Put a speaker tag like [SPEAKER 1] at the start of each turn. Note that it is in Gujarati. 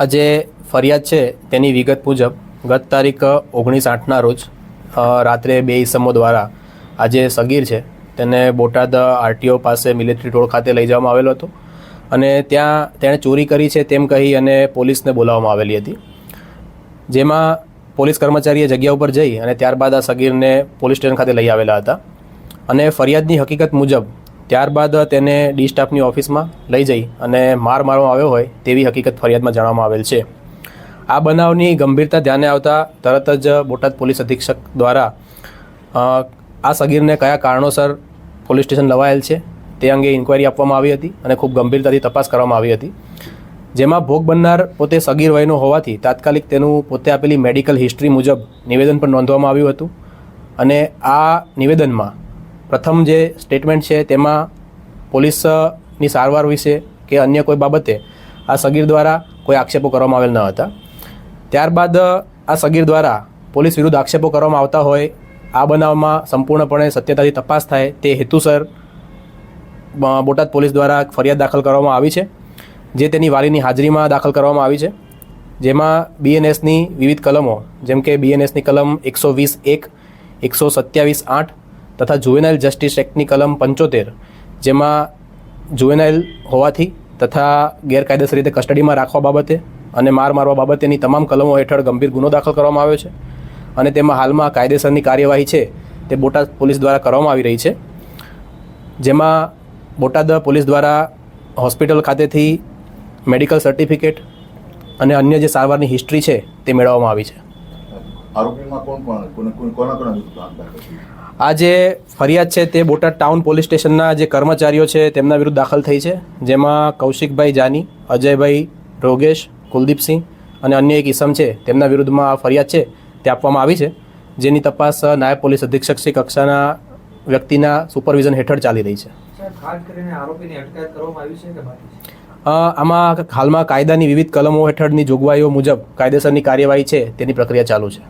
[SPEAKER 1] આજે ફરિયાદ છે તેની વિગત મુજબ ગત તારીખ 19/8ના રોજ રાત્રે બે ઈસમો દ્વારા આજે સગીર છે તેને બોટાદ આરટીઓ પાસે મિલિટરી ટોળ ખાતે લઈ જવામાં આવેલો હતો અને ત્યાં તેણે ચોરી કરી છે તેમ કહી અને પોલીસને બોલાવવામાં આવેલી હતી, જેમાં પોલીસ કર્મચારીએ જગ્યા ઉપર જઈ અને ત્યારબાદ આ સગીરને પોલીસ સ્ટેશન ખાતે લઈ આવેલા હતા અને ફરિયાદની હકીકત મુજબ ત્યારબાદ તેને ડી સ્ટાફની ઓફિસમાં લઈ જઈ અને મારવામાં આવ્યો હોય તેવી હકીકત ફરિયાદમાં જણાવવામાં આવેલ છે। આ બનાવની ગંભીરતા ધ્યાને આવતા તરત જ બોટાદ પોલીસ અધિક્ષક દ્વારા આ સગીરને કયા કારણોસર પોલીસ સ્ટેશન લવાયેલ છે તે અંગે ઇન્ક્વાયરી આપવામાં આવી હતી અને ખૂબ ગંભીરતાથી તપાસ કરવામાં આવી હતી, જેમાં ભોગ બનનાર પોતે સગીર વયનો હોવાથી તાત્કાલિક તેનું પોતે આપેલી મેડિકલ હિસ્ટ્રી મુજબ નિવેદન પણ નોંધવામાં આવ્યું હતું અને આ નિવેદનમાં પ્રથમ જે સ્ટેટમેન્ટ છે તેમાં પોલીસની સારવાર વિશે કે અન્ય કોઈ બાબતે આ સગીર દ્વારા કોઈ આક્ષેપો કરવામાં આવેલ ન હતા। ત્યારબાદ આ સગીર દ્વારા પોલીસ વિરુદ્ધ આક્ષેપો કરવામાં આવતા હોય આ બનાવમાં સંપૂર્ણપણે સત્યતાથી તપાસ થાય તે હેતુસર બોટાદ પોલીસ દ્વારા ફરિયાદ દાખલ કરવામાં આવી છે, જે તેની વાલીની હાજરીમાં દાખલ કરવામાં આવી છે, જેમાં બીએનએસની વિવિધ કલમો જેમ કે બીએનએસની કલમ 120(1), 127(8) તથા જુવેનાઇલ જસ્ટિસ એક્ટની કલમ 75, જેમાં જુવેનાઇલ હોવાથી તથા ગેરકાયદેસર રીતે કસ્ટડીમાં રાખવા બાબતે અને મારવા બાબતેની તમામ કલમો હેઠળ ગંભીર ગુનો દાખલ કરવામાં આવ્યો છે અને તેમાં હાલમાં કાયદેસરની કાર્યવાહી છે તે બોટાદ પોલીસ દ્વારા કરવામાં આવી રહી છે, જેમાં બોટાદ પોલીસ દ્વારા હોસ્પિટલ ખાતેથી મેડિકલ સર્ટિફિકેટ અને અન્ય જે સારવારની હિસ્ટ્રી છે તે મેળવવામાં આવી છે। આ જે ફરિયાદ છે તે બોટાદ ટાઉન પોલીસ સ્ટેશનના જે કર્મચારીઓ છે તેમના વિરુદ્ધ દાખલ થઈ છે, જેમાં કૌશિકભાઈ જાની, અજયભાઈ રોગેશ, કુલદીપસિંહ અને અન્ય એક ઈસમ છે તેમના વિરુદ્ધમાં આ ફરિયાદ છે તે આપવામાં આવી છે, જેની તપાસ નાયબ પોલીસ અધિક્ષક શ્રી કક્ષાના વ્યક્તિના સુપરવિઝન હેઠળ ચાલી રહી છે। આમાં હાલમાં કાયદાની વિવિધ કલમો હેઠળની જોગવાઈઓ મુજબ કાયદેસરની કાર્યવાહી છે તેની પ્રક્રિયા ચાલુ છે।